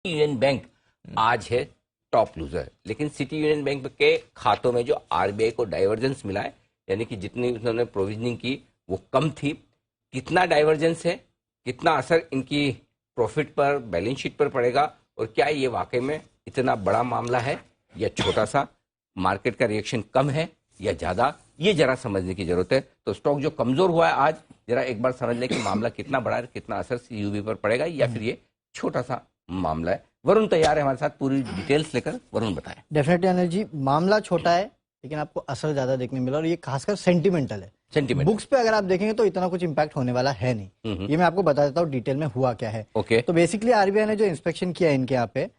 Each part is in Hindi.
यूनियन बैंक आज है टॉप लूजर, लेकिन सिटी यूनियन बैंक के खातों में जो आरबीआई को डाइवर्जेंस मिला है, यानी कि जितनी उन्होंने प्रोविजनिंग की वो कम थी, कितना डाइवर्जेंस है, कितना असर इनकी प्रॉफिट पर, बैलेंस शीट पर पड़ेगा, और क्या ये वाकई में इतना बड़ा मामला है या छोटा सा, मार्केट का रिएक्शन कम है या ज्यादा, ये जरा समझने की जरूरत है। तो स्टॉक जो कमजोर हुआ है आज, जरा एक बार समझ लें कि मामला कितना बड़ा है, कितना असर सीयूबी पर पड़ेगा, या फिर ये छोटा सा मामला है। वरुण तैयार है हमारे साथ पूरी डिटेल्स लेकर। वरुण बताएं। डेफिनेटली अनिल जी, मामला छोटा है लेकिन आपको असर ज्यादा देखने मिला, और ये खासकर सेंटिमेंटल है। सेंटिमेंट बुक्स पे अगर आप देखेंगे तो इतना कुछ इंपैक्ट होने वाला है नहीं। ये मैं आपको बता देता हूँ डिटेल में हुआ क्या है। ओके। तो बेसिकली आरबीआई ने जो इंस्पेक्शन किया इनके यहाँ पे,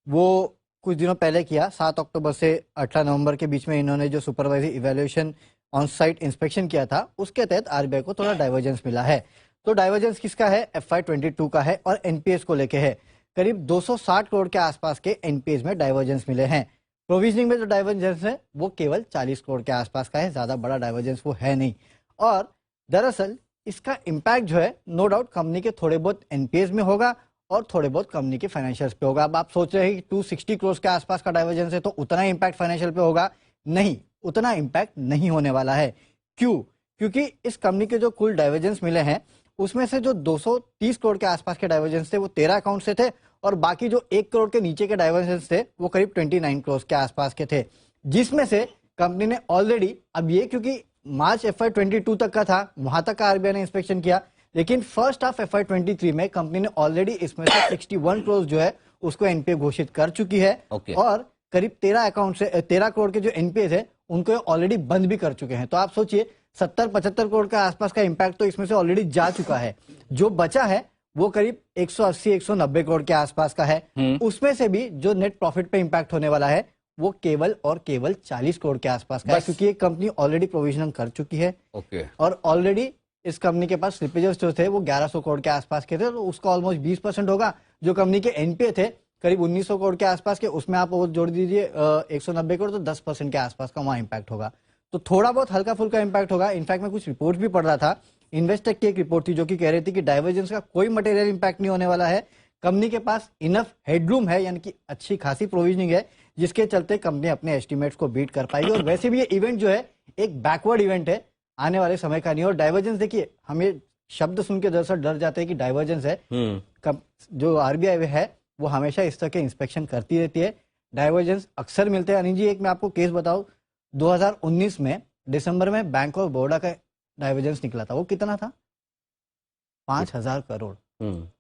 वो कुछ दिनों पहले किया। 7 अक्टूबर से 18 नवंबर के बीच में इन्होंने जो supervisory evaluation on site inspection किया था, उसके तहत आरबीआई को थोड़ा डाइवर्जेंस मिला है। तो डाइवर्जेंस किसका है? FY22 का है और एनपीएस को लेके है। करीब 260 करोड़ के आसपास के एनपीएस में डाइवर्जेंस मिले हैं। प्रोविजनिंग में जो डाइवर्जेंस है वो केवल 40 करोड़ के आसपास का है, ज्यादा बड़ा डाइवर्जेंस वो है नहीं। और दरअसल इसका इम्पैक्ट जो है, नो डाउट कंपनी के थोड़े बहुत एनपीएस में होगा और थोड़े बहुत कंपनी के फाइनेंशियल्स पे होगा। अब आप सोच रहे हैं कि 260 करोड़ के आसपास का डाइवर्जेंस है तो उतना इम्पैक्ट फाइनेंशियल पे होगा, नहीं, उतना इम्पैक्ट नहीं होने वाला है। क्यों? क्योंकि इस कंपनी के जो कुल डाइवर्जेंस मिले हैं उसमें से जो 230 करोड़ के आसपास के डाइवर्जेंस थे वो 13 अकाउंट से थे, और बाकी जो 1 करोड़ के नीचे के डाइवर्जेंस थे वो करीब 29 करोड़ के आसपास के थे, जिसमें से कंपनी ने ऑलरेडी, अब ये क्योंकि मार्च FY22 तक का था, वहां तक का आरबीआई ने इंस्पेक्शन किया, लेकिन फर्स्ट हाफ FY23 में कंपनी ने ऑलरेडी इसमें से 61 करोड़ जो है उसको एनपीए घोषित कर चुकी है। और करीब 13 अकाउंट से 13 करोड़ के जो एनपीए है उनको ऑलरेडी बंद भी कर चुके हैं। तो आप सोचिए 70-75 करोड़ के आसपास का इंपैक्ट तो इसमें से ऑलरेडी जा चुका है। जो बचा है वो करीब 180-190 करोड़ के आसपास का है। उसमें से भी जो नेट प्रॉफिट पे इंपैक्ट होने वाला है वो केवल और केवल 40 करोड़ के आसपास का है, क्योंकि ये कंपनी ऑलरेडी प्रोविजन कर चुकी है। और ऑलरेडी इस कंपनी के पास स्लिपेजेस जो थे वो 1100 करोड़ के आसपास के थे, तो उसका ऑलमोस्ट 20% होगा। जो कंपनी के एनपीए थे करीब 1900 करोड़ के आसपास के, उसमें आप वो जोड़ दीजिए 190 करोड़, तो 10% के आसपास का वहां इंपैक्ट होगा। तो थोड़ा बहुत हल्का फुल्का इंपैक्ट होगा। इनफैक्ट मैं कुछ रिपोर्ट भी पढ़ रहा था, इन्वेस्टेक की एक रिपोर्ट थी जो कि कह रही थी कि डाइवर्जेंस का कोई मटेरियल इंपैक्ट नहीं होने वाला है। कंपनी के पास इनफ हेडरूम है, यानी कि अच्छी खासी प्रोविजनिंग है, जिसके चलते कंपनी अपने एस्टिमेट्स को बीट कर पाएगी। और वैसे भी ये इवेंट जो है एक बैकवर्ड इवेंट है, आने वाले समय का नहीं। और डाइवर्जेंस देखिए, हम ये शब्द सुन के दरअसल डर जाते हैं कि डाइवर्जेंस है। जो आरबीआई है वो हमेशा इस तरह के इंस्पेक्शन करती रहती है। डाइवर्जेंस अक्सर मिलते हैं। अनिल जी, एक मैं आपको केस बताऊं, 2019 में दिसंबर में बैंक ऑफ बड़ौदा का डाइवर्जेंस निकला था। वो कितना था? 5000 करोड़।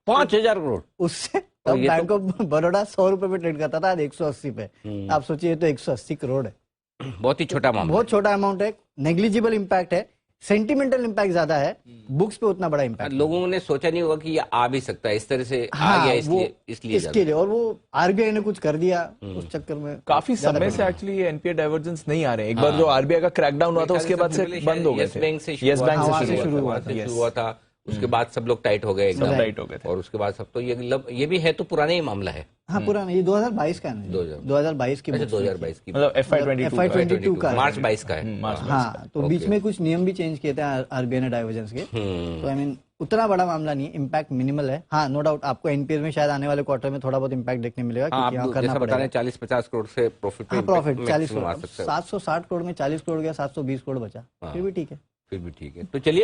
5000 करोड़। उससे तब बैंक ऑफ बड़ौदा 100 रुपए पे ट्रेड करता था, आज 180 पे। आप सोचिए, तो 180 करोड़ है, बहुत ही छोटा अमाउंट, बहुत छोटा अमाउंट है। नेग्लिजिबल इंपैक्ट है, सेंटिमेंटल इंपैक्ट ज्यादा है, बुक्स पे उतना बड़ा इंपैक्ट। लोगों ने सोचा नहीं होगा कि ये आ भी सकता है, इस तरह से आ गया, इसलिए इसके लिए। और वो आरबीआई ने कुछ कर दिया उस चक्कर में। काफी समय से एक्चुअली ये एनपीए डाइवर्जेंस नहीं आ रहे। एक बार जो आरबीआई का क्रैकडाउन हुआ था उसके बाद से बंद हो गए थे। यस बैंक से शुरू हुआ था, उसके बाद सब लोग टाइट हो गए, एकदम टाइट हो गए थे। और उसके बाद सब, तो ये भी है तो पुराना ही मामला है। हाँ, पुराना। ये 2022 का है, 2022 की, 2022 की, मतलब FY22 का, मार्च 22 का है। हाँ, तो बीच में कुछ नियम भी चेंज किए थे आरबीआई ने डाइवर्जेंस के। तो आई मीन उतना बड़ा मामला नहीं है, इम्पैक्ट मिनिमल है। हाँ, नो डाउट आपको एनपीएस में शायद आने वाले क्वार्टर में थोड़ा बहुत इम्पैक्ट देखने मिलेगा, क्योंकि यहाँ करना पड़ेगा। 40-50 करोड़ से प्रॉफिट, 40 करोड़, 760 करोड़ में 40 करोड़ गया, 720 करोड़ बचा, फिर भी ठीक है। तो चलिए।